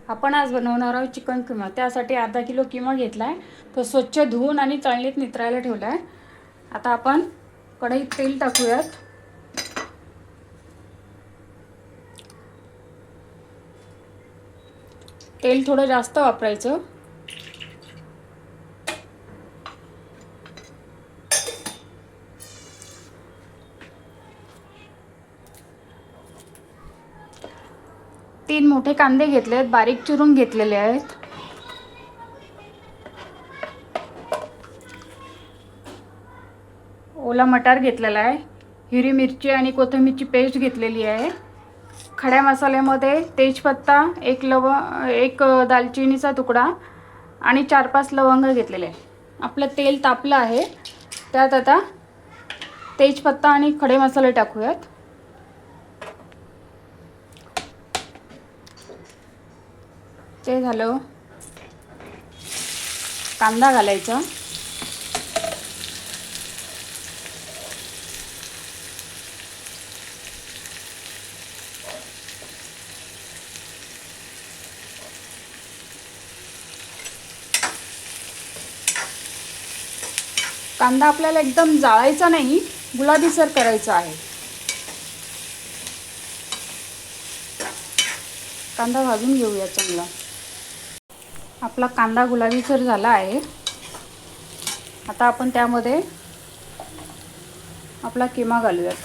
आपण आज बनवणार आहोत चिकन किमा। त्यासाठी अर्धा किलो किमा घेतला आहे, तो स्वच्छ धुवून आणि चाळणीत नितरायला ठेवला आहे। आता आपण कढईत तेल टाकूयात। तेल थोडं जास्त वापरायचं। तीन मोठे कांदे घेतले आहेत, बारीक चिरून घेतलेले आहेत। ओला मटार घेतलेला आहे, हिरवी मिरची आणि कोथिंबीरची पेस्ट घेतलेली आहे। खड्या मसाल्यामध्ये तेजपत्ता, एक दालचिनीचा तुकडा आणि 4-5 लवंग घेतलेले आहे। आपलं तेल तापलं आहे, त्यात आता तेजपत्ता आणि खडे मसाले टाकूयात। ते झालं, कांदा घालायचा। कांदा आपल्याला एकदम जाळायचा नाही, गुलाबीसर करायचा आहे। कांदा भाजून घेऊया चांगला। आपला कांदा गुलाबीसर झाला आहे। आता आपण त्यामध्ये आपला किमा घालूयात।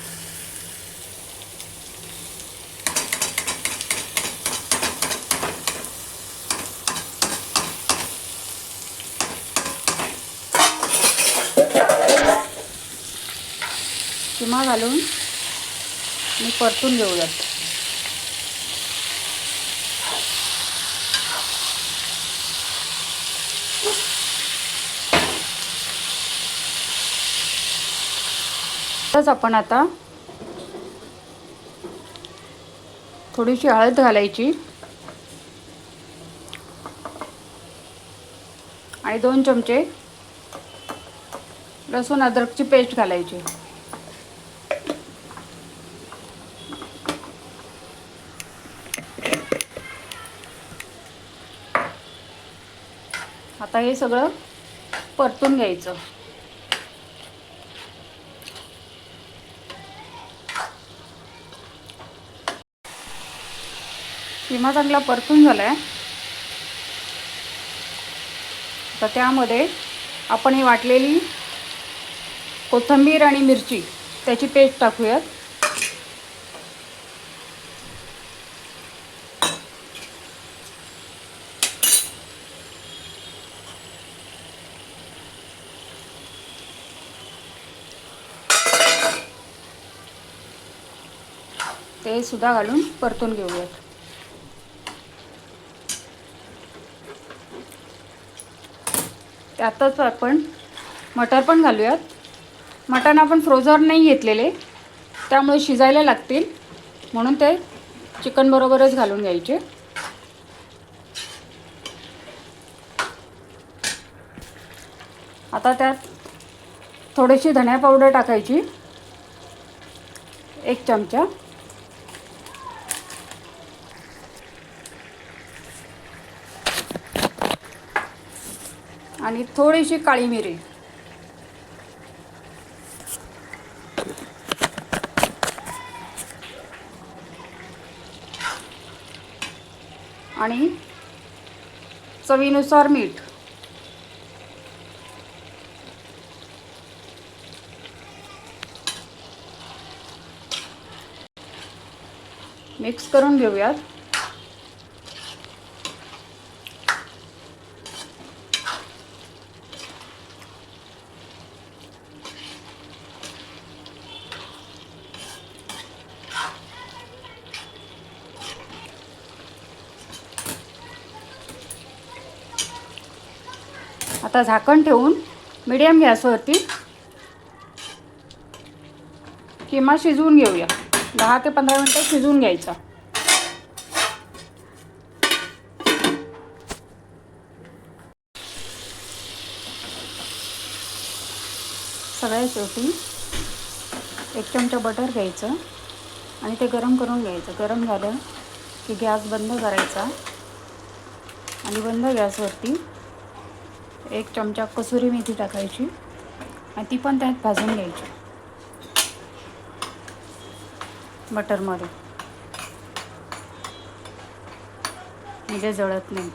किमा घालून आणि परतून घेऊयात। तसंच आपण आता थोडीशी हळद घालायची आणि 2 चमचे लसूण अद्रकची पेस्ट घालायची। आता हे सगळं परतून घ्यायचं। किमा चांगला परतून झालाय। आता त्यामध्ये आपण ही वाटलेली कोथिंबीर आणि मिरची त्याची पेस्ट टाकूयात। ते सुद्धा घालून परतून घेऊयात। त्यातच आपण मटर पण घालूयात। मटण आपण फ्रोझन नाही घेतलेले, त्यामुळे शिजायला लागतील, म्हणून ते चिकन बरोबरच घालून घ्यायचे। आता त्यात थोडीशी धनिया पावडर टाकायची, 1 चमचा, आणि थोडीशी काळी मिरी, आणि चवीनुसार मीठ। मिक्स करून घेऊयात। आता झाकण ठेवून मीडियम गॅसवरती किमा शिजवून घेऊया। 10 ते 15 मिनिटं शिजवून घ्यायचा। सगळ्यात शेवटी 1 चमचा बटर घ्यायचं आणि ते गरम करून घ्यायचं। गरम झालं की गॅस बंद करायचा आणि बंद गॅसवरती 1 चमचा कसुरी मेथी टाकायची आणि ती पण त्यात भाजून घ्यायची बटरमध्ये, म्हणजे जळत नाही.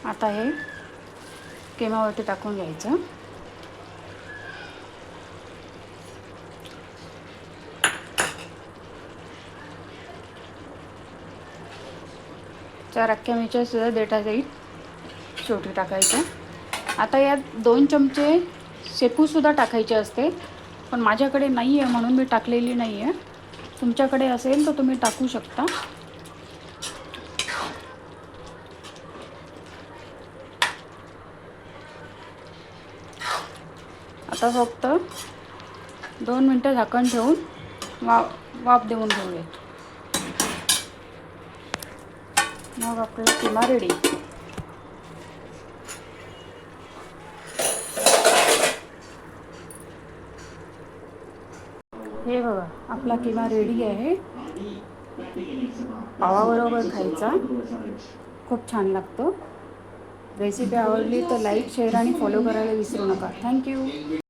आता हे किमावरती टाकून घ्यायचं. चार अख्ख्या मिरच्या सुद्धा देठा जाईल शेवटी टाकायचं. आता यात 2 चमचे शेपूसुद्धा टाकायचे असते, पण माझ्याकडे नाही आहे म्हणून मी टाकलेली नाही आहे. तुमच्याकडे असेल तर तुम्ही टाकू शकता. आता फक्त 2 मिनटं झाकण ठेवून वाफ देऊन घेऊयात. मग आपला किमा रेडी. हे बघा, आपला किमा रेडी आहे. पावाबरोबर खायचा, खूप छान लागतो. रेसिपी आवडली तर लाईक, शेअर आणि फॉलो करायला विसरू नका. थँक्यू.